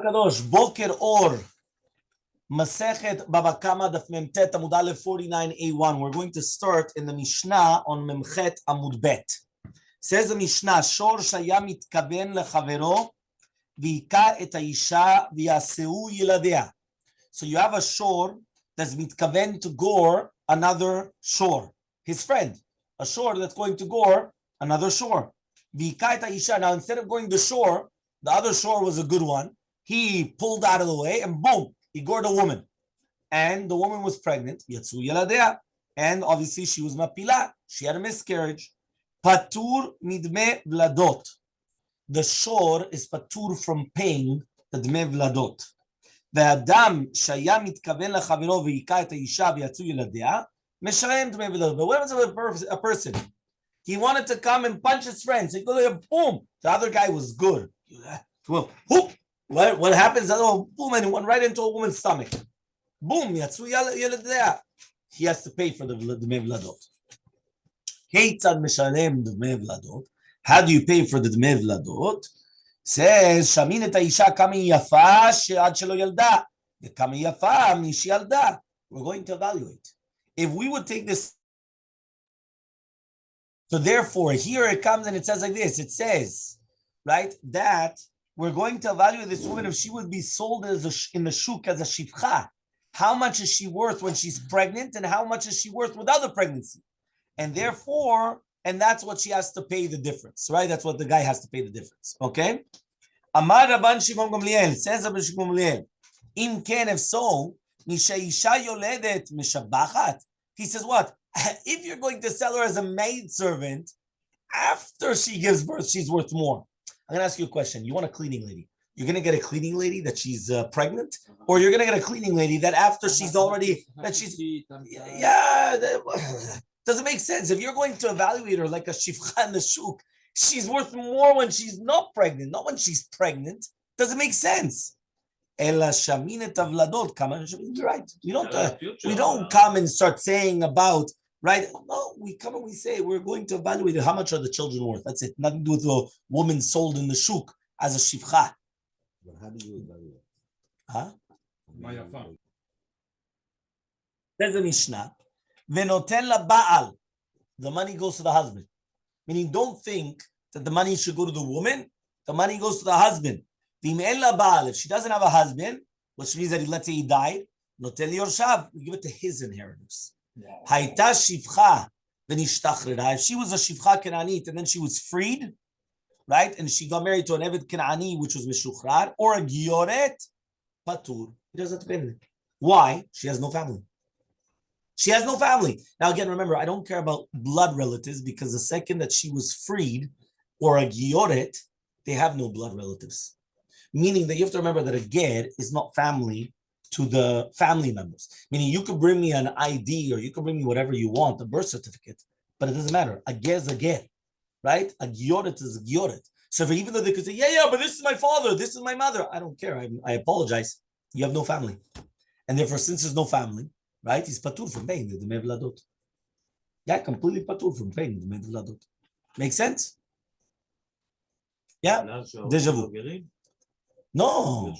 Kadosh, Boker Or, Masechet Bava Kamma Daf Memtet Amud Aleph 49a1. We're going to start in the Mishnah on Memchet Amud Bet. Says the Mishnah, Shor Shaya Mitkaven Lechavero V'ika et Haisha V'yaseu Yiladea. So you have a shor that's mitkaven to gore another shore, his friend. A shore that's going to gore another shore. V'ika et Haisha. Now instead of going the shore, the other shore was a good one. He pulled out of the way and boom, he gored a woman. And the woman was pregnant. Yatsu Yiladea. And obviously she was mapila. She had a miscarriage. Patur midme vladot. The shore is patur from paying the dme vladot. והאדם שהיה מתכוון לחברו והיכה את האישה ויצאו ילדיה, משלם דמי ולדות. But what was a person? He wanted to come and punch his friends. He goes, boom. The other guy was good. Well, whoop. What happens? Oh, boom, and it went right into a woman's stomach. Boom. יצאו ילדיה. He has to pay for the דמי ולדות. כיצד משלם דמי ולדות? How do you pay for the דמי ולדות? Says, Shamin et Aisha kami yafa she'ad shelo yalda. Kami yafa mi she'yalda. We're going to evaluate. If we would take this, so therefore, here it comes and it says like this. It says, right, that we're going to evaluate this woman if she would be sold as in the shuk as a shivcha. How much is she worth when she's pregnant, and how much is she worth without the pregnancy? And therefore, and that's what she has to pay the difference, right? That's what the guy has to pay the difference, okay? Amar Rabban Shimon Gamliel, says Rabban Shimon Gamliel, Im ken, if so, mishaisha yoledet mishabachat. He says what? If you're going to sell her as a maidservant, after she gives birth, she's worth more. I'm going to ask you a question. You want a cleaning lady. You're going to get a cleaning lady that she's pregnant? Or you're going to get a cleaning lady that after she's already, that she's, doesn't make sense. If you're going to evaluate her like a shivcha in the shuk, she's worth more when she's not pregnant, not when she's pregnant. Doesn't make sense. Ela shaminet avladot. Right. We don't come and start saying about, right? No, we come and we say we're going to evaluate how much are the children worth. That's it. Nothing to do with a woman sold in the shuk as a shivcha. But how do you evaluate? Huh? There's a Mishnah. Venoten la ba'al. The money goes to the husband. Meaning, don't think that the money should go to the woman. The money goes to the husband. V'im'en la ba'al. If she doesn't have a husband, which means that let's say he died, noten li yorshav. We give it to his inheritance. Hayta shivcha v'nishtachrera. If she was a shivcha Kenanit and then she was freed, right, and she got married to an Eved Kenani, which was mishuchrar, or a gioret, patur. He doesn't have to pay anything. Why? She has no family. She has no family. Now, again, remember, I don't care about blood relatives because the second that she was freed or a gioret, they have no blood relatives. Meaning that you have to remember that a ger is not family to the family members. Meaning you could bring me an ID or you could bring me whatever you want, a birth certificate, but it doesn't matter. A ger is a ger, right? A gioret is a gioret. So even though they could say, yeah, but this is my father, this is my mother, I don't care. I apologize. You have no family. And therefore, since there's no family, right? He's patur from paying the dmei vladot. Yeah, completely patur from paying the dmei vladot. Make sense? Yeah. Deja vu. No,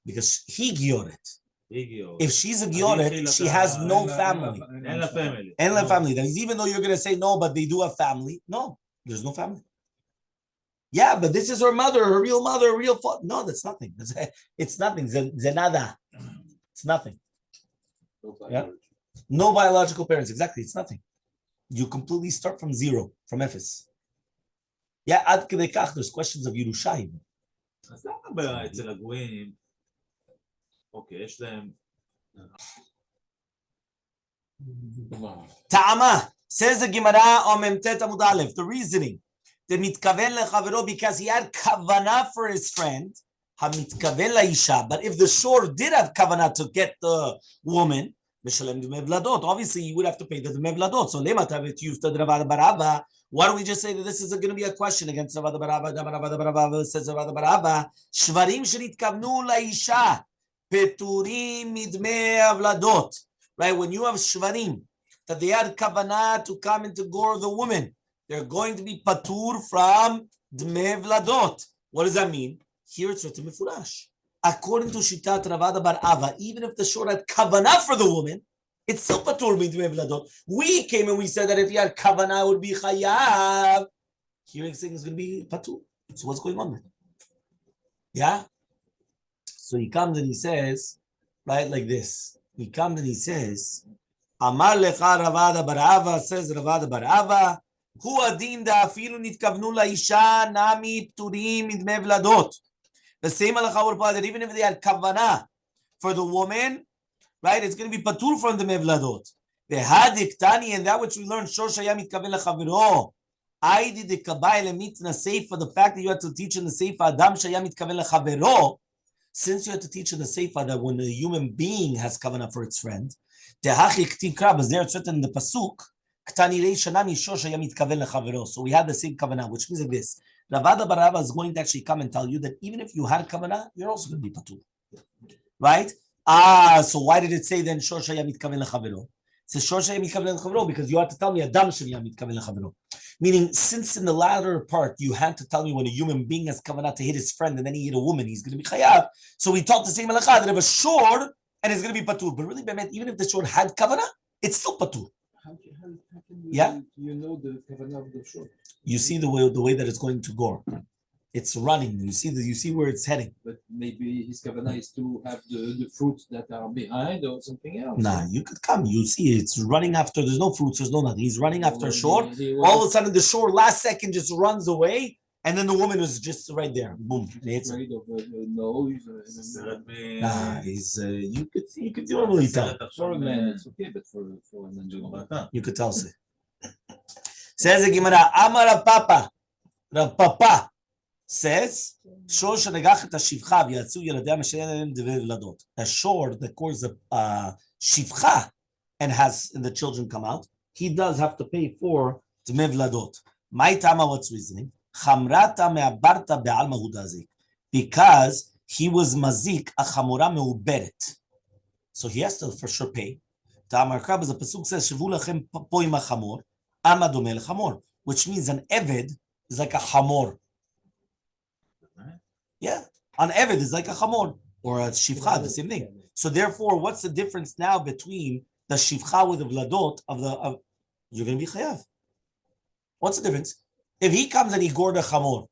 because he gioret. If she's a gioret, she has no family. And la family. That is, even though you're going to say no, but they do have family. No, there's no family. Yeah, but this is her mother, her real mother, her real father. No, that's nothing. It's nothing. Zenada. It's nothing. Yeah, no biological parents. Exactly, it's nothing. You completely start from zero, from Ephes. Yeah, ad kedei kach, there's questions of Yerushalayim. Ta'ama says the Gemara on Memtet Amud Aleph. The reasoning, the mitkaven lechavero, because he had kavana for his friend. Hamitkaven laisha. But if the shore did have kavana to get the woman, obviously you would have to pay the dmei vladot. So why don't we just say that this is going to be a question against Ravada Barava? Says Ravada Barava, shvarim shenitkavnu laisha peturim midmei vladot. Right, when you have shvarim that they had kavanah to come and to gore the woman, they're going to be patur from dmei vladot. What does that mean? Here it's written mifurash. according to Shitat Ravada Bar Ava, even if the shor had kavanah for the woman, it's still patur midmei vladot. We came and we said that if he had kavanah, it would be chayav. Here he's saying it's going to be patur. So what's going on there? Yeah? So he comes and he says, right, like this. He comes and he says, Amar lecha Ravada Bar Ava, says Ravada Bar Ava, hu adin da afilu nitkavnu laisha nami pturim midmei vladot. The same halacha would apply that even if they had kavanah for the woman, right, it's going to be patur from the mevladot. The hadik tani, and that which we learned, shor shaya mitkaven lechaviro. I did the kabai lemitna safe for the fact that you had to teach in the safe adam shaya mitkaven lechaviro. Since you had to teach in the safe that when a human being has kavanah for its friend, the hachik tikra, as there it's written in the pasuk, ktani reishanami shor shaya mitkaven lechaviro. So we had the same kavanah, which means like this. Ravada Bar Ava is going to actually come and tell you that even if you had kavanah, you're also going to be patur, right? So why did it say then shor shaya mitkaven lechaviro? It says shor shaya mitkaven lechaviro because you had to tell me adam shaya mitkaven lechaviro. Meaning, since in the latter part you had to tell me when a human being has kavanah to hit his friend and then he hit a woman, he's going to be chayav. So we taught the same halacha that if a shor and it's going to be patur, but really, even if the shor had kavanah, it's still patur. How can you know the kavanah of the shor? You see the way that it's going to go. It's running. You see where it's heading. But maybe his kavanah is to have the fruits that are behind or something else. Nah, you could come. You see it's running after. There's no fruits. There's no nothing. He's running after a shore. All of a sudden, the shore last second just runs away, and then the woman is just right there. Boom. It's afraid of nose. Nah, he's. You could normally tell. For a man, it's okay, but for an angel, you could tell. Says the Gemara, Amar Papa, Rav Papa says, Shor shenegach et hashivcha v'yatzu yeladei mashe'en devei vladot. A shor that causes a shivcha and the children come out, he does have to pay for dmei vladot. My tama, what's reasoning? Chamrata me'abarta be'alma hudazik. Because he was mazik a chamora me'uberet. So he has to for sure pay. Ta'amar Krab, as the pasuk says, Shavu lachem po im hachamor. Hamor, which means an eved is like a hamor. Yeah, an eved is like a hamor or a shivcha, the same thing. So therefore, what's the difference now between the shivcha with the vladot of you're going to be chayav? What's the difference? If he comes and he gored a hamor,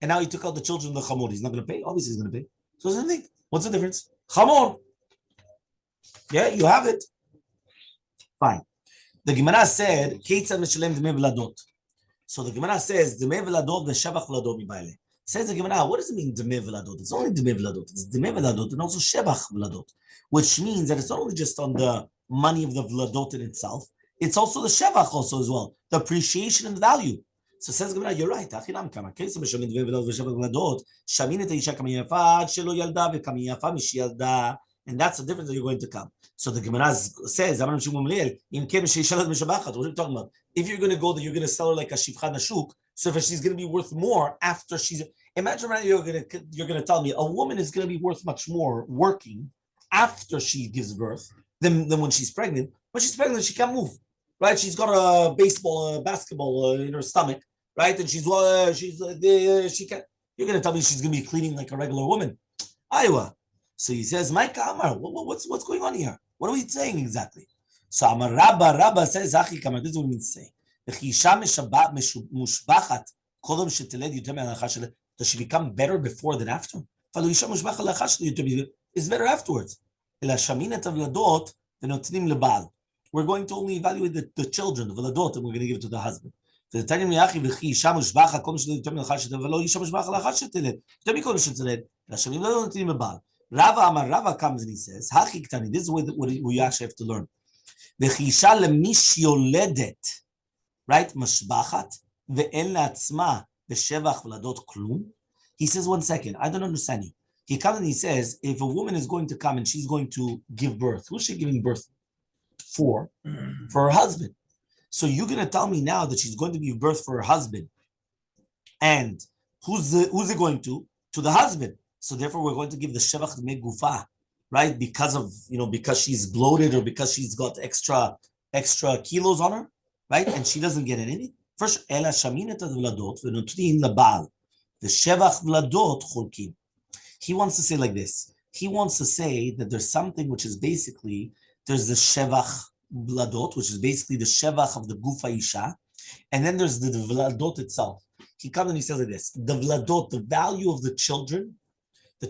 and now he took out the children of the hamor, he's not going to pay. Obviously, he's going to pay. So same thing. What's the difference? Hamor. Yeah, you have it. Fine. The Gemara said, "Keitzad meshalem dmei vladot." So the Gemara says, "Dmei vladot v'shevach vladot mibayle." Says the Gemara, what does it mean dmei vladot? It's only dmei vladot. It's dmei vladot and also shevach vladot, which means that it's not only just on the money of the vladot in itself; it's also the shevach also as well, the appreciation and value. So says the Gemara, you're right. Achinam kama keitzad meshalem dmei vladot v'shevach vladot. Shamin et haisha kami yafa shelo yalda v'kami yafa mishiyalda. And that's the difference that you're going to come. So the Gemara says, what are you talking about? If you're going to go there, you're going to sell her like a shivcha nashuk. So if she's going to be worth more after she's... Imagine right, you're going to tell me a woman is going to be worth much more working after she gives birth than when she's pregnant. When she's pregnant, she can't move, right? She's got a basketball in her stomach, right? And she can't... You're going to tell me she's going to be cleaning like a regular woman. Iowa. So he says, Micah Amar, what's going on here? What are we saying exactly? So Amar Rabba says, Achi Kamar, this is what it means to say. Does she become better before than after? It's better afterwards. We're going to only evaluate the children, the vladot, and we're going to give it to the husband. Rava comes and he says, this is what we actually have to learn. Right? He says, 1 second, I don't understand you. He comes and he says, if a woman is going to come and she's going to give birth, who's she giving birth for? For her husband. So you're going to tell me now that she's going to give birth for her husband. And who's it going to? To the husband. So therefore, we're going to give the shevach d'mei gufa, right? Because she's bloated or because she's got extra kilos on her, right? And she doesn't get anything. First, ela shamin et vladot v'notrin lebal, the shevach vladot cholkin. He wants to say like this: he wants to say that there's something which is basically, there's the shevach vladot, which is basically the shevach of the gufa isha, and then there's the vladot itself. He comes and he says like this: the vladot, the value of the children, they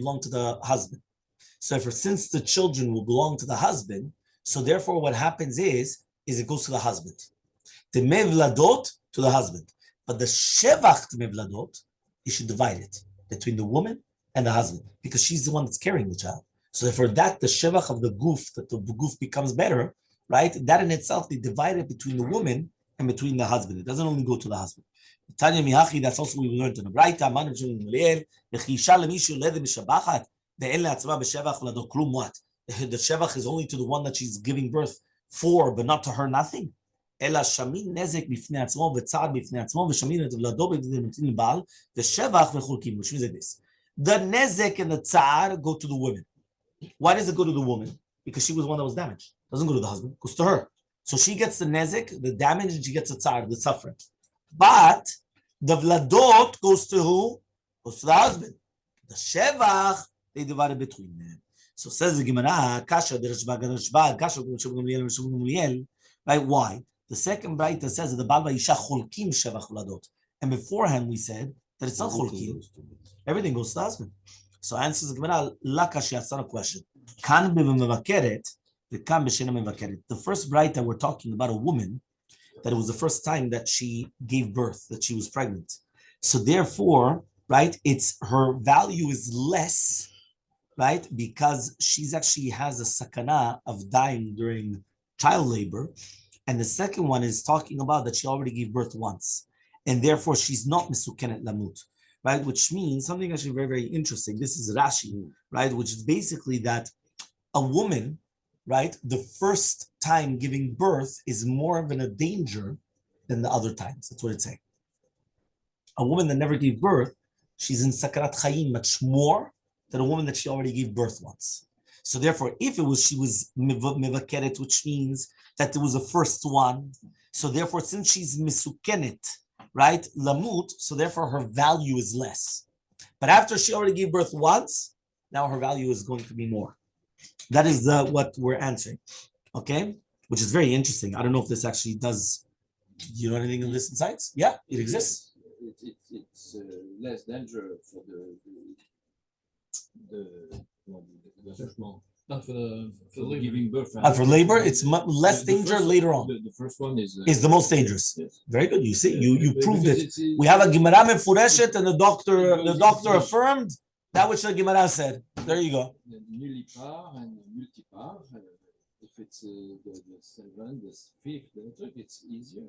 belong to the husband. So since the children will belong to the husband, so therefore what happens is it goes to the husband. The mevladot to the husband. But the shevach to mevladot, you should divide it between the woman and the husband, because she's the one that's carrying the child. So therefore that the shevach of the goof, that the goof becomes better, right? That in itself, they divide it between the woman and between the husband. It doesn't only go to the husband. Tanya Mihachi, that's also what we learned in the Braita, Man of Elmaleh, Lechisha lemishu lede mishabachat, ve'en le'atzma b'shevach v'lado klum what? The shevach is only to the one that she's giving birth for, but not to her nothing. Ela shamin nezek b'fnei atzmo v'tzad b'fnei atzmo v'shamin et v'lado b'fnei ba'al v'shevach v'chulkim, which means like this. The nezek and the tzad go to the woman. Why does it go to the woman? Because she was the one that was damaged. It doesn't go to the husband, it goes to her. So she gets the nezek, the damage, and she gets the tzad, the suffering. But the vladot goes to who? Goes to the husband. The shevach, they divide it between them. So says the Gemara, kasha dereshbag, kasha Gamliel, right? Why? The second Braita says that the Bava Isha cholkim shevach vladot, and beforehand we said that it's not cholkim. Everything goes to the husband. So answers the Gemara, la kasha, it's not a question. Kan b'mevakeret, v'kan b'shena mevakeret. The first Braita we're talking about a woman that it was the first time that she gave birth, that she was pregnant. So therefore, right, it's her value is less, right, because she's actually has a sakana of dying during child labor. And the second one is talking about that she already gave birth once. And therefore, she's not misukenet lamut, right, which means something actually very, very interesting. This is Rashi, right, which is basically that a woman, right, the first time giving birth is more of a danger than the other times. That's what it's saying. A woman that never gave birth, she's in sakarat chayim much more than a woman that she already gave birth once. So therefore, if it was, she was mevakeret, which means that it was the first one. So therefore, since she's misukenet, right, lamut, so therefore her value is less. But after she already gave birth once, now her value is going to be more. That is what we're answering, okay? Which is very interesting. I don't know if this actually does, you know anything of this insights? Yeah, it exists. It's less danger for not for the giving birth. For labor, it's less danger later on. The first one is the most dangerous. Yes. Very good. You see, you proved it. We have a Gemara mefureshet, and the doctor affirmed that which the Gemara said. There you go. Nullipar and multipar. If it's the seventh, the fifth, it's easier.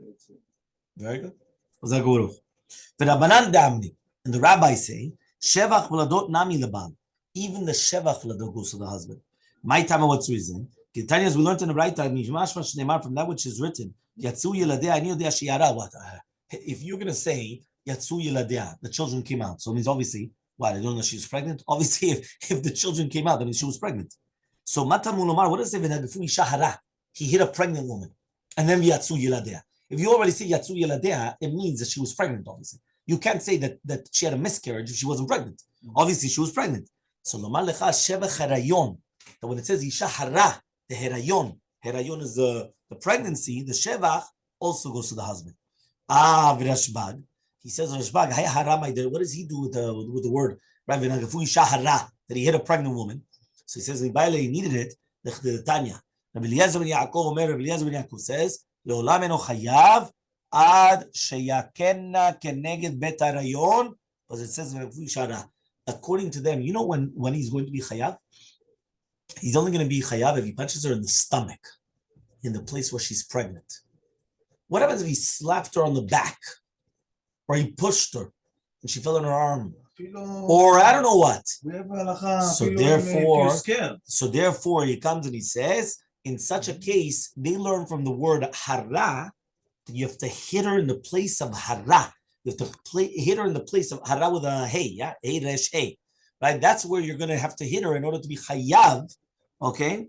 Very good. And the rabbis say, Shevach v'ladot nami lebal. Even the Shevach v'ladot goes to the husband. My time, what's the reason? As we learned in the right time, from that which is written, Yatsu Yeladea, if you're going to say Yatsu Yeladea, the children came out. So it means obviously, why? They don't know she was pregnant? Obviously, if the children came out, that means she was pregnant. So Matamulomar, what does it say? He hit a pregnant woman. And then Yatsu Yeladea. If you already say Yatsu Yeladea, it means that she was pregnant, obviously. You can't say that she had a miscarriage if she wasn't pregnant. Obviously, she was pregnant. So Lomar Lecha Shevach Harayon. That when it says Isha Hara, the Herayon is the pregnancy, the Shevach also goes to the husband. V'Rashbag. He says, Rashbag, what does he do with the word? Right? Isha Hara, that he hit a pregnant woman. So he says, he needed it. The Tanya. Rabbi Eliezer ben Yaakov says, Le'olam eno chayav ad sheyakenna keneged bet harayon. Because it says, according to them, you know when he's going to be chayav? He's only going to be chayav if he punches her in the stomach, in the place where she's pregnant. What happens if he slapped her on the back? Or he pushed her and she fell on her arm? Or I don't know what. So therefore, he comes and he says, in such a case, they learn from the word hara that you have to hit her in the place of hara. You have to hit her in the place of hara with a hey, yeah, hey resh hey, right? That's where you're going to have to hit her in order to be chayav. Okay,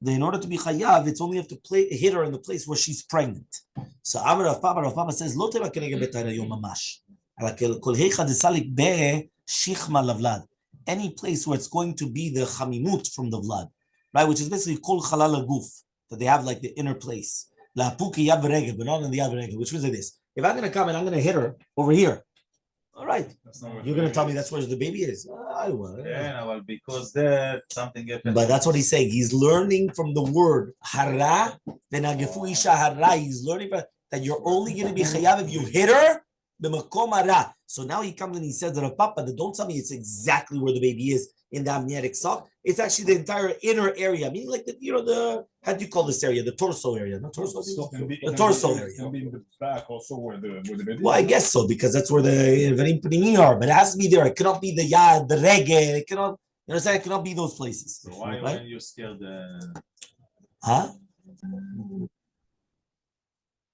in order to be chayav, it's only have to hit her in the place where she's pregnant. So Amar Rav Papa says, "Lo tema keneged bet harayon mamash, ala kol heicha desalik be shichma lavlad." any place where it's going to be the chamimut from the blood, right? Which is basically kol chalal guf, that they have like the inner place. La puki yad v'regel, but not on the yad v'regel, which means like this. If I'm going to come and I'm going to hit her over here, all right, you're going to tell me that's where the baby is. Yeah, well, because there something happened. But that's what he's saying. He's learning from the word hara. Then agefu isha hara. He's learning that you're only going to be chayav if you hit her. So now he comes and he says to Rav Papa that don't tell me it's exactly where the baby is in the amniotic sac. It's actually the entire inner area. Meaning like the how do you call this area? The torso area. Not torso. The torso area. Can be in the back also where the baby. Well, I guess so because that's where the Verim Pnimi are. But it has to be there. It cannot be the yad, the reggae. It cannot. You understand? It cannot be those places. So why right? when you scared the... Huh?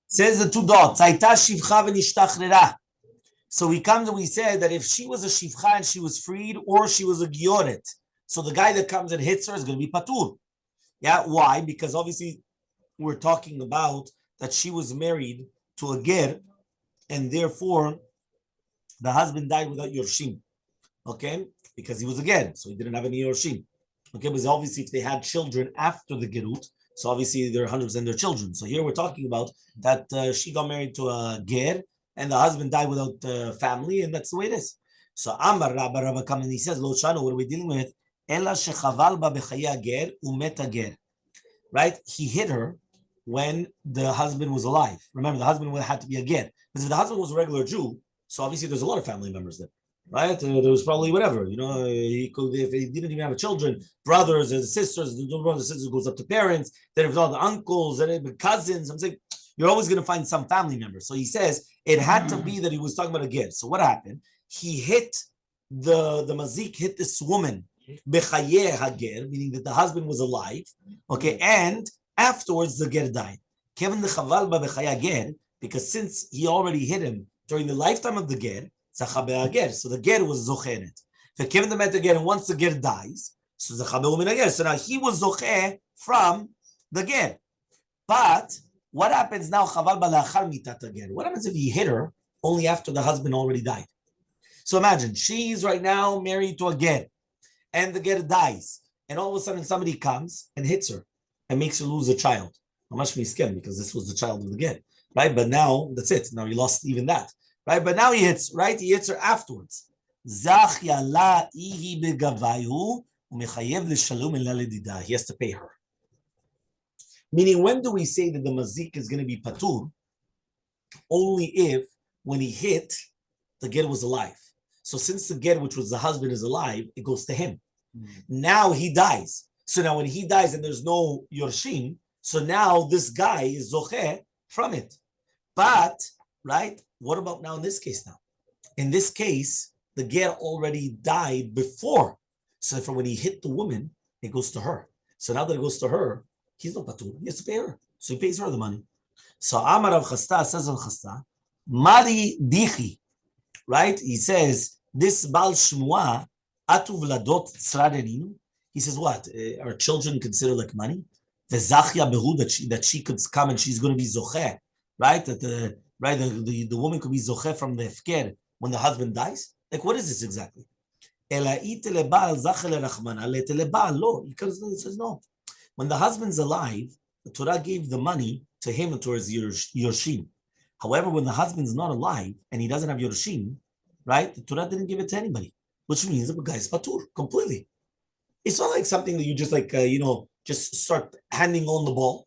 Says the two dots. Aita shivcha v'nishtachrera. So we come and we said that if she was a shivcha and she was freed, or she was a gioret, so the guy that comes and hits her is going to be patur. Yeah, why? Because obviously we're talking about that she was married to a ger, and therefore the husband died without yorshim. Okay, because he was a ger, so he didn't have any yorshim. Okay, but obviously if they had children after the gerut, so obviously they're 100% their children. So here we're talking about that she got married to a ger, and the husband died without family, and that's the way it is. So Amar Rabbi Kamma, and he says, Lo Shano, what are we dealing with? Ela shechaval ba b'chaya ger umet ger. Right? He hit her when the husband was alive. Remember, the husband had to be a ger. Because if the husband was a regular Jew, so obviously there's a lot of family members there. Right? There was probably whatever. You know, he could, if he didn't even have children, brothers and sisters, the brothers and sisters goes up to parents, then if all the uncles and cousins, I'm saying, you're always going to find some family members. So he says it had to be that he was talking about a ger. So what happened? He hit the mazik hit this woman b'chayeh hager, meaning that the husband was alive. Okay, and afterwards the ger died. Kevin the chaval b'chayeh ger, because since he already hit him during the lifetime of the ger, zachabe ger. So the ger was zochenet. For Kevin the met again, and once the ger dies, so zachabe umin ger. So now he was zoche from the ger, but what happens now? Chaval balachar mitat again. What happens if he hit her only after the husband already died? So imagine she's right now married to a ger, and the ger dies, and all of a sudden somebody comes and hits her and makes her lose a child. How much me skin because this was the child of the ger, right? But now that's it. Now he lost even that, right? But now he hits, right? He hits her afterwards. Zach yala ihi begavayu umechayev l'shalom ela ledida. He has to pay her. Meaning, when do we say that the mazik is going to be patur? Only if, when he hit, the ger was alive. So since the ger, which was the husband, is alive, it goes to him. Now he dies. So now when he dies and there's no yorshim, so now this guy is zocheh from it. But, right, what about now in this case now? In this case, the ger already died before. So from when he hit the woman, it goes to her. So now that it goes to her, he's not patur. He has to pay her. So he pays her the money. So Amar Rav Chasta says on Chasta, Mari Dichi, right? He says, this Bal Shmua, Atu Vladot Tzraderinu. He says, what? Are children considered like money? The Zachya Behu, that she could come and she's going to be Zocheh, right? That the woman could be Zocheh from the Hefker when the husband dies? Like, what is this exactly? Ela itele Baal Zachel Rachmana, letele Baal lo. He says, no. When the husband's alive, the Torah gave the money to him towards Yorshim. However, when the husband's not alive and he doesn't have Yorshim, right, the Torah didn't give it to anybody, which means that the guy's patur completely. It's not like something that you just like, just start handing on the ball.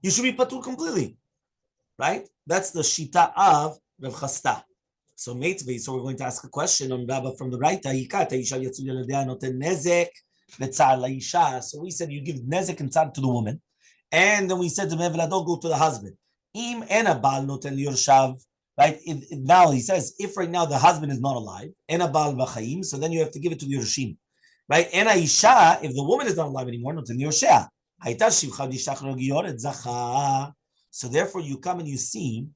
You should be patur completely, right? That's the shita of Rav Chasta. So, Meitzvei, so we're going to ask a question on Rabbi from the right. So we said you give nezek and tzad to the woman, and then we said to Mevladot, go to the husband. Im ena bal noten yorshav, right? Now he says if right now the husband is not alive, ena bal b'chaim, so then you have to give it to the yorshim, right? Ena isha, if the woman is not alive anymore, noten yorshea. So therefore you come and you see,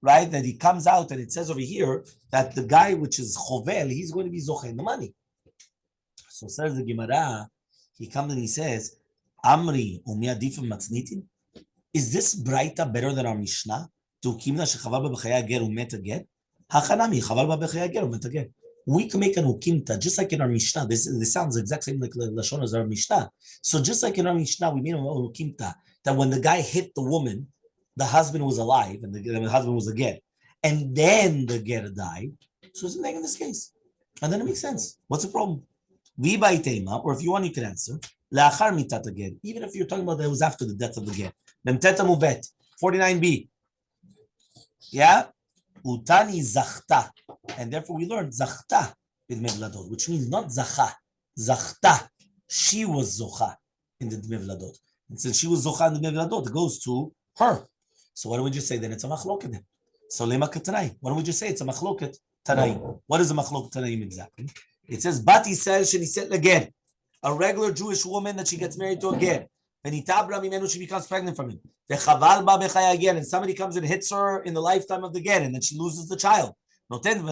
right, that he comes out and it says over here that the guy which is chovel, he's going to be zocheh in the money. So says the Gemara, he comes and he says, Amri umiadifim matznitin. Is this Braita better than our Mishnah? To kimna shechaval b'chaya ger umet ger. Hachanami chaval b'chaya ger umet ger. we can make an ukimta, just like in our Mishnah. This sounds exactly like Lashon as our Mishnah. So just like in our Mishnah, we made an ukimta, that when the guy hit the woman, the husband was alive, and the husband was a ger. And then the ger died. So it's like in this case. And then it makes sense. What's the problem? Or if you want, you can answer. Even if you're talking about that it was after the death of the ger. Memteta mubet, 49b. Yeah? Utani zachta. And therefore we learned zachta with mevladot, which means not zacha. Zachta. She was zocha in the mevladot. And since she was zocha in the mevladot, it goes to her. So why don't we just say then it's a machloket? So lema katanai. Why don't we just say it's a machloket tanaim? What is a machloket tanaim exactly? It says Bati says sheniset lager, a regular Jewish woman that she gets married to a ger. Venitabra mimenu, she becomes pregnant from him. Vechaval ba bechaya again, and somebody comes and hits her in the lifetime of the ger, and then she loses the child. Noten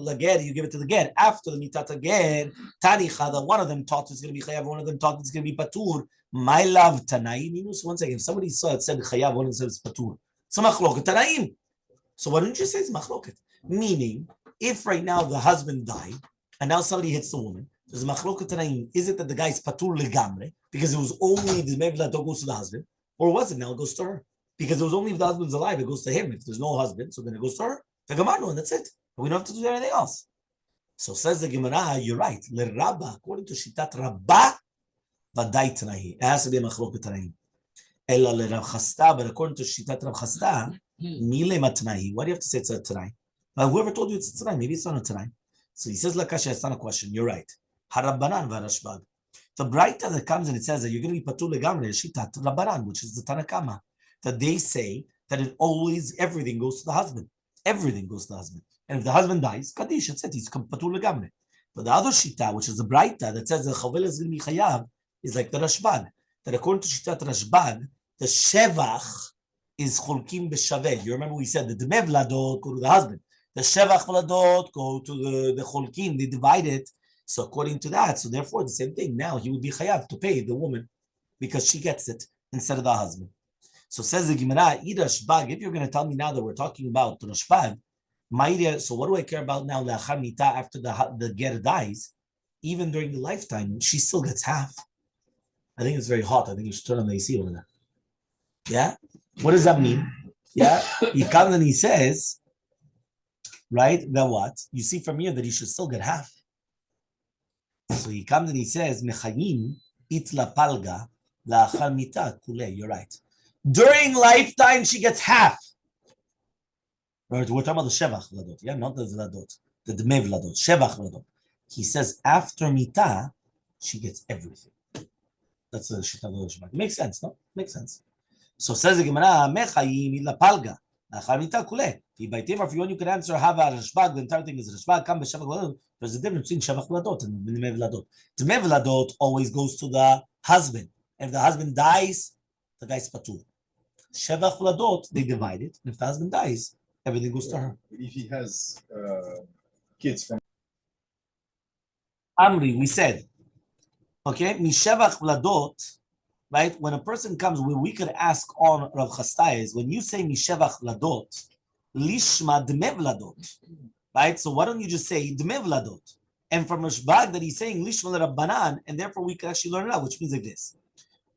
lager, you give it to the ger. After the mitat ger, tani chada, one of them taught it's going to be chayav, one of them taught it's going to be patur. My love tanaim. So one second, if somebody saw it said chayav, one of them said it's patur. So machloket tanaim. So why don't you say it's machloket? Meaning, if right now the husband died and now somebody hits the woman, there's machloket tanaim. Is it that the guy's patur legamre because it was only the mevla that goes to the husband, or was it now it goes to her? Because it was only if the husband's alive, it goes to him. If there's no husband, so then it goes to her. The Gemara, and that's it. We don't have to do anything else. So says the Gemara, you're right. Le Rabba, according to Shitat Rabba, vadai tanahi. It has to be a machloket tanaim. Ella le Rav Chasta, but according to Shitat Rav Chasta, mile matnahi. Why do you have to say it's a tanaim? Whoever told you it's a tanaim, maybe it's not a tanaim. So he says, Lakasha, it's not a question. You're right. Harabbanan v'Rashbag. The Braita that comes and it says that you're going to be patur legamre is Shitat Rabbanan, which is the Tanakama. That they say that it always, everything goes to the husband. Everything goes to the husband. And if the husband dies, Kaddish, it's it, he's patur legamre. But the other Shita, which is the Braita that says the Chavel is going to be chayav, is like the Rashbag. That according to Shitat Rashbag, the Shevach is cholkim b'shaveh. You remember we said the Dmei Vladot go to the husband. The Shevach Vladot go to the cholkim. They divide it. So according to that, so therefore the same thing. Now he would be chayav to pay the woman because she gets it instead of the husband. So says the Gemara, Rashbag. If you're going to tell me now that we're talking about Rashbag, so what do I care about now? After the ger dies, even during the lifetime, she still gets half. I think it's very hot. I think you should turn on the AC over there. Yeah? What does that mean? Yeah? He comes and he says, right, then what? You see from here that he should still get half. So he comes and he says, Mechayim itla palga la'achar mita kule. You're right. During lifetime, she gets half. Right, we're talking about the Shevach Vladot, yeah? Not the Vladot, the Dmei Vladot, Shevach Vladot. He says, after Mita, she gets everything. That's the Shita Vladot. Makes sense, no? Makes sense. So says the Gemara, Mechayim ila palga. Achar mita kule. If you can answer Hava Rashbag, the entire thing is Rashbag, Kam B'Shevach Vladot. There's a difference between Shevach Vladot and Dmei Vladot. Dmei Vladot always goes to the husband. And if the husband dies, the guy's patur. Shevach Vladot, they divide it. And if the husband dies, everything goes to her. If he has kids from Amri, we said, okay, Mishevach Vladot, right? When a person comes, we could ask on Rav Chasta is when you say Mishevach Vladot, Lishma Dmei Vladot, right? So why don't you just say Dmei Vladot? And from Rashbag that he's saying Lishma Rabbanan, and therefore we can actually learn it out, which means like this.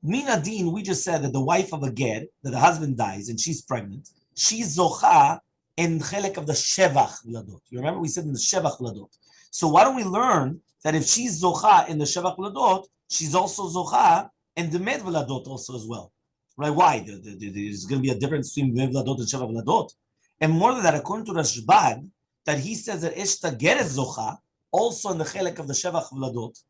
Mina Din, we just said that the wife of a ger, that the husband dies and she's pregnant, she's zocha in chelek of the Shevach Vladot. You remember we said in the Shevach Vladot. So why don't we learn that if she's zocha in the Shevach Vladot, she's also zocha in the Dmei Vladot also as well. Right? Why? There's going to be a difference between Dmei Vladot and Shevach Vladot. And more than that, according to Rashbag, that he says that Eshta ger is zocha also in the chelek of the Shevach Vladot,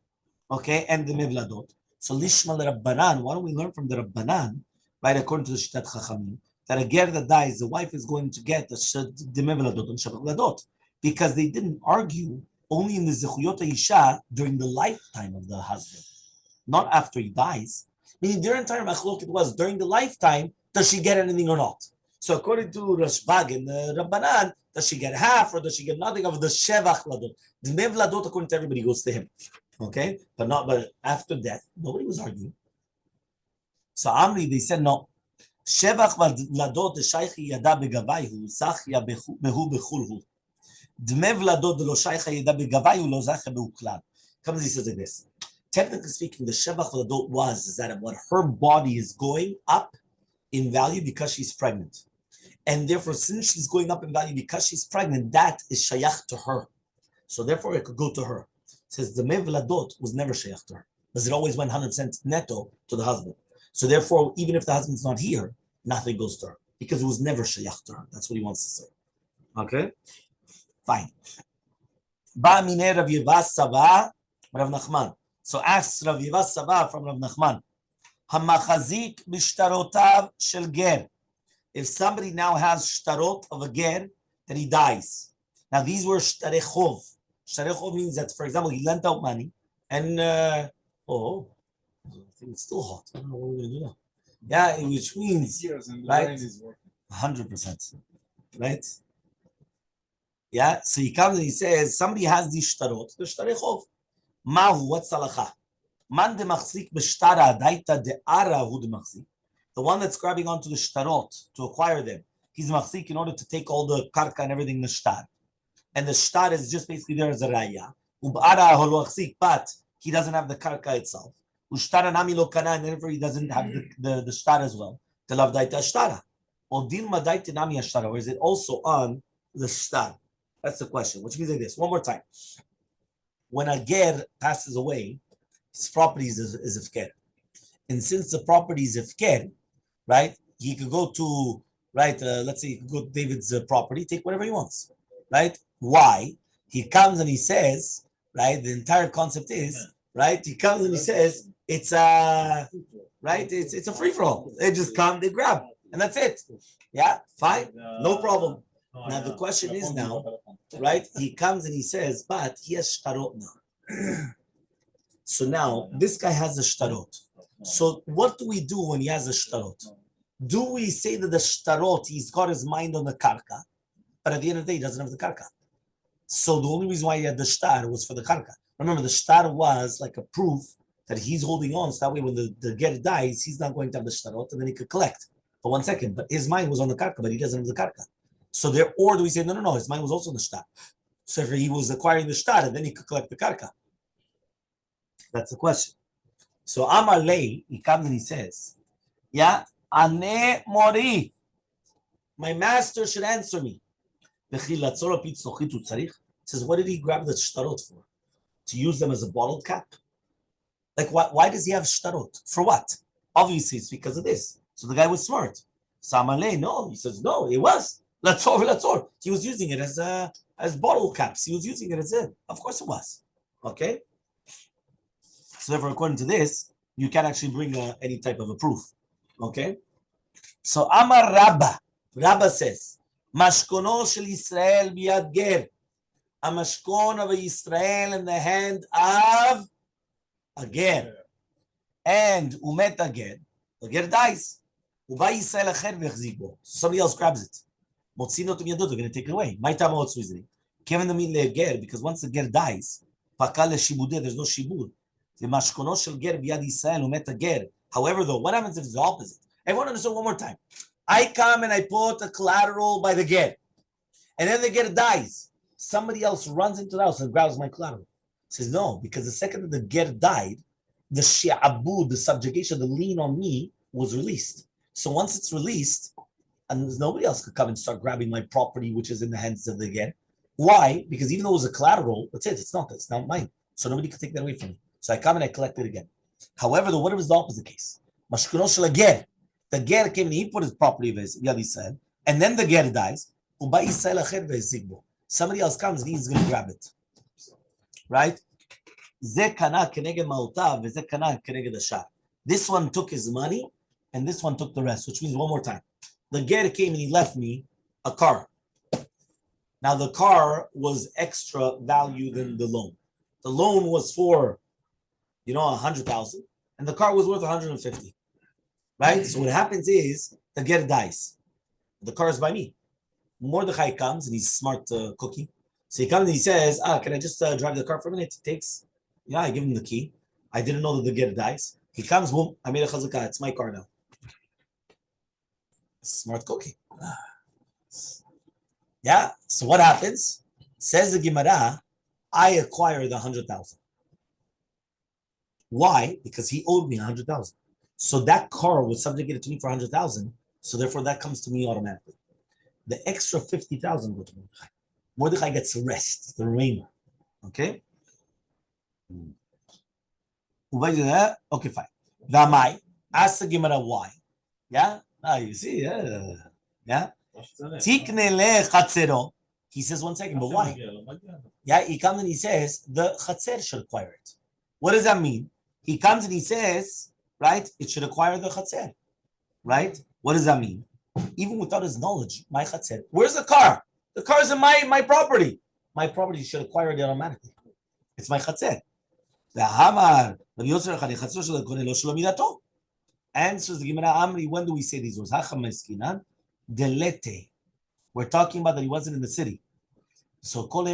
okay, and the Dmei Vladot. So Lishma Rabbanan, why don't we learn from the Rabbanan, right, according to the Shitat Chachamim, that a ger that dies, the wife is going to get the Dmei Vladot and Shevach Vladot, because they didn't argue only in the Zechuyot Isha during the lifetime of the husband, not after he dies. Meaning their entire machloket was during the lifetime, does she get anything or not? So according to Rashbag and the Rabbanan, does she get half or does she get nothing of the Shevach Vladot? Dmei Vladot, according to everybody, goes to him. Okay, but after death, nobody was arguing. So Amri, they said no. Shevach Vladot shaychi yada begavayhu zachya behu bechulhu. דמי ולדות דלא שייך הידע בגבי ולא זכה בהוכלל. Comes he says like this. Technically speaking, the shevach v'ladot was that what her body is going up in value because she's pregnant. And therefore, since she's going up in value because she's pregnant, that is shayach to her. So therefore, it could go to her. It says the mevladot was never shayach to her, because it always went 100% netto to the husband. So therefore, even if the husband's not here, nothing goes to her, because it was never shayach to her. That's what he wants to say. Okay? Fine. Ba mine Rav Yivas Saba, Rav Nachman. So asks Rav Yivas Saba from Rav Nachman. Hamachazik b'shtarotav shel ger. If somebody now has shtarot of a ger, then he dies. Now these were shtarei chov. Shtarei chov means that, for example, he lent out money, and I think it's still hot. I don't know what we're gonna do now. Yeah, which means right, 100%, right? Yeah, so he comes and he says, somebody has these shtarot, the shtarei chov. Mahu, what's halacha? Man de machzik b'shtara daita de ara hu de machzik. The one that's grabbing onto the shtarot to acquire them, he's machzik in order to take all the karka and everything the shtar. And the shtar is just basically there as a raya. Ub'ara hu machzik, but he doesn't have the karka itself. Ushtara nami lo kana, and therefore he doesn't have the shtar as well. Telav daita shtara. Or dilma daita nami ashtara, or is it also on the shtar? That's the question, which means like this. One more time. When a ger passes away, his property is ifker. And since the property is ifker, right, he could go to, right, let's say he could go to David's property, take whatever he wants, right? Why? He comes and he says, right, the entire concept is, right, he comes and he says, it's a, right, it's a free-for-all. They just come, they grab, and that's it. Yeah, fine, no problem. Now the question is now, right, he comes and he says, but he has shtarot now. So now, this guy has a shtarot. So what do we do when he has a shtarot? Do we say that the shtarot, he's got his mind on the karka, but at the end of the day, he doesn't have the karka? So the only reason why he had the shtar was for the karka. Remember, the shtar was like a proof that he's holding on, so that way when the ger dies, he's not going to have the shtarot, and then he could collect. For 1 second, but his mind was on the karka, but he doesn't have the karka. So there, or do we say, no, his mind was also on the shtar. So if he was acquiring the shtar, and then he could collect the karka. That's the question. So Elmaleh, he comes and he says, yeah, ane mori, my master should answer me. He says, what did he grab the shtarot for? To use them as a bottle cap? Like, why does he have shtarot? For what? Obviously, it's because of this. So the guy was smart. So Elmaleh, no, he says, no, it was. Latzor. He was using it as bottle caps. He was using it as of course it was. Okay? So therefore, according to this, you can't actually bring any type of a proof. Okay? So Amar Rabba. Rabba says, Mashkono shel Yisrael biyad ger. A mashkon of a Yisrael in the hand of a ger. And umet a ger. The ger dies. Uba Yisrael acher v'yachzik bo. Somebody else grabs it. Motzino to yadot, they're going to take it away. My time what's reasoning. Kevin the mean ger, because once the ger dies, pakal shibudeh, there's no shibud. The mashkono shel ger biyad Yisrael umet a ger. However, though, what happens if it's the opposite? Everyone understand one more time. I come and I put a collateral by the ger, and then the ger dies. Somebody else runs into the house and grabs my collateral. Says no, because the second that the ger died, the shi'abud, the subjugation, the lien on me was released. So once it's released, and nobody else could come and start grabbing my property, which is in the hands of the ger. Why? Because even though it was a collateral, that's it. It's not mine. So nobody could take that away from me. So I come and I collect it again. However, what if it's the opposite case? Mashkono shel ger. The ger came and he put his property of his Yad Yisrael, and then the ger dies. Somebody else comes and he's going to grab it. Right? This one took his money, and this one took the rest, which means one more time. The ger came and he left me a car. Now the car was extra value than the loan. The loan was for, 100,000, and the car was worth 150. Right? So what happens is the ger dies. The car is by me. Mordechai comes and he's a smart cookie. So he comes and he says, can I just drive the car for a minute? It takes, I give him the key. I didn't know that the ger dies. He comes, boom, I made a chazakah. It's my car now. Smart cookie. Yeah. So what happens? Says the Gemara, I acquired 100,000. Why? Because he owed me 100,000. So that car was subjugated to me for 100,000. So therefore, that comes to me automatically. The extra 50,000 go to Mordechai. Mordechai gets the rest, the remainder. Okay. Okay, fine. Vamai. Ask the Gemara why. Yeah. You see. Yeah. Tikne le chatzero. He says 1 second, but why? Yeah. He comes and he says the chatzer should acquire it. What does that mean? He comes and he says, right, it should acquire the chatzer, right? What does that mean? Even without his knowledge, my chatzer, where's the car? The car is in my property. My property should acquire it automatically. It's my chatzer. Answers the Gemara Amri, when do we say these words? Delete. We're talking about that he wasn't in the city. So as long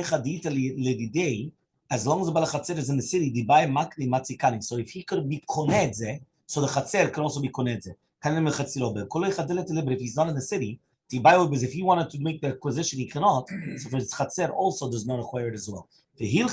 as the Balachatzer is in the city, so if he could be konedze, so the Chatzer could also be konedze. If he's not in the city, if he wanted to make the acquisition, he cannot. So for his Chatzer also does not acquire it as well. So he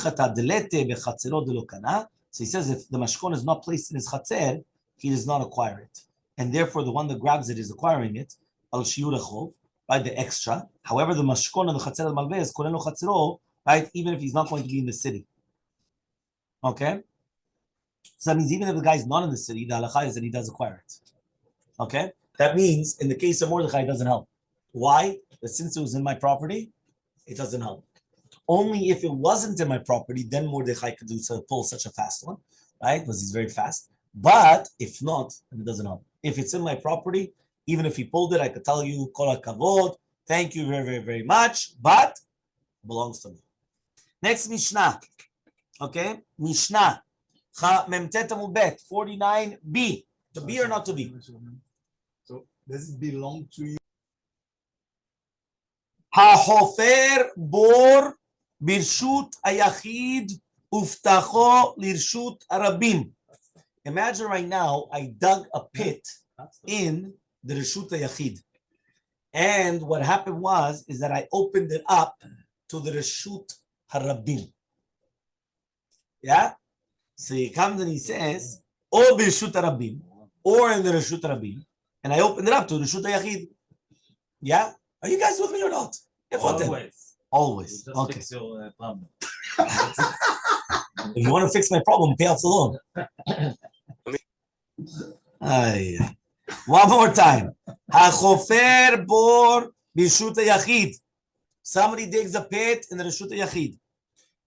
says if the mashkon is not placed in his Chatzer, he does not acquire it. And therefore the one that grabs it is acquiring it, al shiur by the extra. However, the mashkon and the Chatzer al-malveh is kolen lo chatzero, right? Even if he's not going to be in the city. Okay? So that means even if the guy's not in the city, the halakha is that he does acquire it. Okay? That means in the case of Mordechai, it doesn't help. Why? Because since it was in my property, it doesn't help. Only if it wasn't in my property, then Mordechai could pull such a fast one, right? Because he's very fast. But if not, then it doesn't help. If it's in my property, even if he pulled it, I could tell you, kol hakavod, thank you very, very, very much, but it belongs to me. Next Mishnah. Okay? Mishnah. Memtet Amud Bet, 49b. To be or not to be? So does it belong to you? Hahofer bor birshut ayachid uftacho lirshut arabim. Imagine right now, I dug a pit in the Reshut Yachid. And what happened is that I opened it up to the Reshut Harabim. Yeah? So he comes and he says, or Reshut Harabim, or in the Reshut Harabim, and I opened it up to Reshut Yachid. Yeah? Are you guys with me or not? Always. Just Okay. fix your problem. If you want to fix my problem, pay off the loan. One more time. Hachofer bor b'reshut hayachid. Somebody digs a pit in the Reshut Yachid,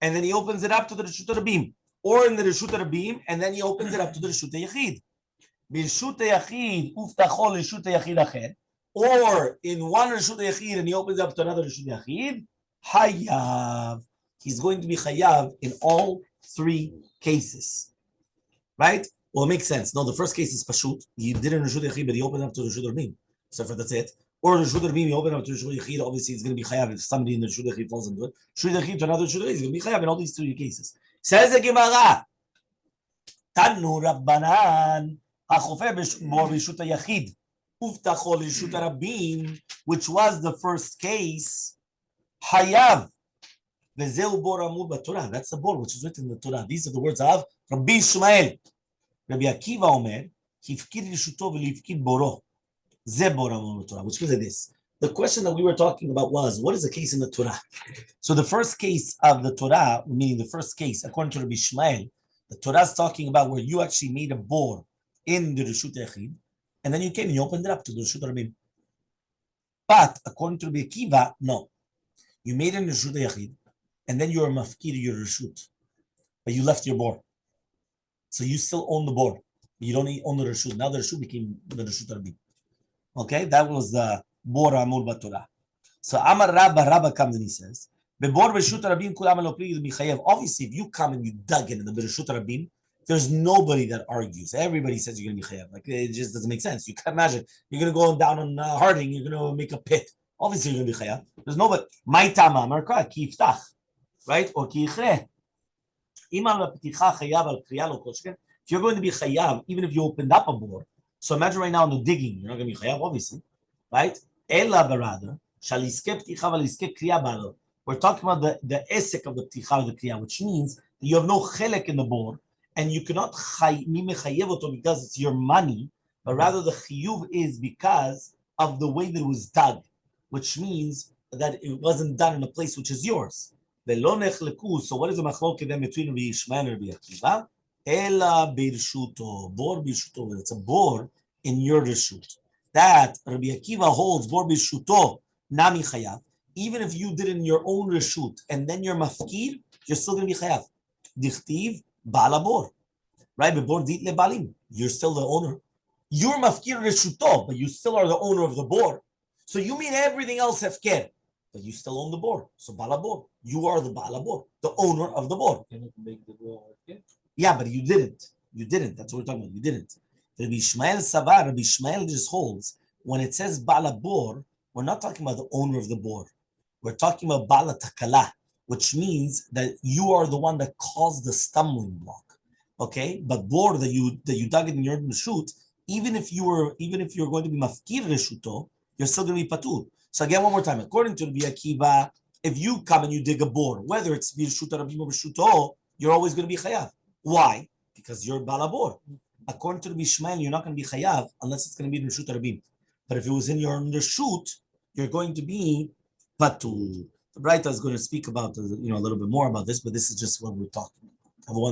and then he opens it up to the Reshut Rabim, or in the Reshut Rabim, and then he opens it up to the Reshut Yachid. B'reshut Yachid uftacho Reshut Yachid acher, or in one Reshut Yachid and he opens it up to another Reshut Yachid. Hayav. He's going to be chayav in all 3 cases, right? Well, it makes sense. No, the first case is pashut. He did in Reshut Yachid, but he opened up to Reshut Rabim. So for that's it. Or Reshut Rabim, he opened up to Reshut Yachid. Obviously, it's going to be chayav if somebody in the Reshut Yachid falls into it. Reshut Yachid to another Reshut Yachid is going to be chayav in all these 3 cases. Says the Gemara, Tanu Rabbanan hachofer bor Reshut Yachid uftacho Reshut Rabim, which was the first case. Hayav. That's the bor which is written in the Torah. These are the words of Rabbi Ishmael. Rabbi Akiva Omer, Hifkid Rishuto v'Hifkid Boro. Ze bor amud b'Torah, which means like this. The question that we were talking about was, what is the case in the Torah? So the first case of the Torah, meaning the first case, according to Rabbi Ishmael, the Torah is talking about where you actually made a bor in the Reshut Yachid, and then you came and you opened it up to the Reshut Rabim. But according to Rabbi Akiva, no. You made it in the Reshut Yachid, and then you are mafkir your Reshut, but you left your bor. So you still own the bor. You don't own the Reshut. Now the Reshut became the Reshut Rabbi. Okay, that was the bor amur b'Torah. So Amar Rabba comes and he says, "Bebor Reshut Rabim kul amal opri michayev." Obviously, if you come and you dug in the Reshut Rabim, there's nobody that argues. Everybody says you're going to be chayev. Like it just doesn't make sense. You can't imagine you're going to go down on Harding. You're going to make a pit. Obviously, you're going to be chayev. There's nobody. My tama Amar ki yiftach, right? Or ki yichreh. If you're going to be chayav, even if you opened up a bor, so imagine right now in the digging, you're not going to be chayav, obviously, right? Ela barada, we're We're talking about the esek of the pticha of the kriya, which means that you have no chelek in the bor, and you cannot mechayev oto because it's your money, but rather the chiyuv is because of the way that it was dug, which means that it wasn't done in a place which is yours. Velo nechleku. So what is the machlok then between Rabbi Yishmael and Rabbi Akiva? Ela birshuto, bor birshuto. It's a bor in your reshut. That Rabbi Akiva holds bor birshuto nami chayav. Even if you did it in your own reshut and then you're mafkir, you're still going to be chayav. Dichtiv bala bor, right? Bor dit lebalim. You're still the owner. You're mafkir reshuto, but you still are the owner of the bor. So you mean everything else hefker, but you still own the bor. So bala bor. You are the bala bor, the owner of the bor. Can it make the bor hefker? Yeah, but you didn't. You didn't. That's what we're talking about. You didn't. Rabbi Ishmael Savar, Rabbi Ishmael just holds, when it says bala bor, we're not talking about the owner of the bor. We're talking about bala takala, which means that you are the one that caused the stumbling block. Okay? But bor that you dug in your reshut, even if you're going to be mafkir reshuto, you're still going to be patur. So again, one more time, according to Rabbi Akiva, if you come and you dig a bor, whether it's birshuta rabim or birshuto, you're always going to be chayav. Why? Because you're balabor. According to Rabbi Ishmael, you're not going to be chayav unless it's going to be birshuta rabim. But if it was in your reshut, you're going to be patur. The Braita is going to speak about a little bit more about this, but this is just what we're talking about.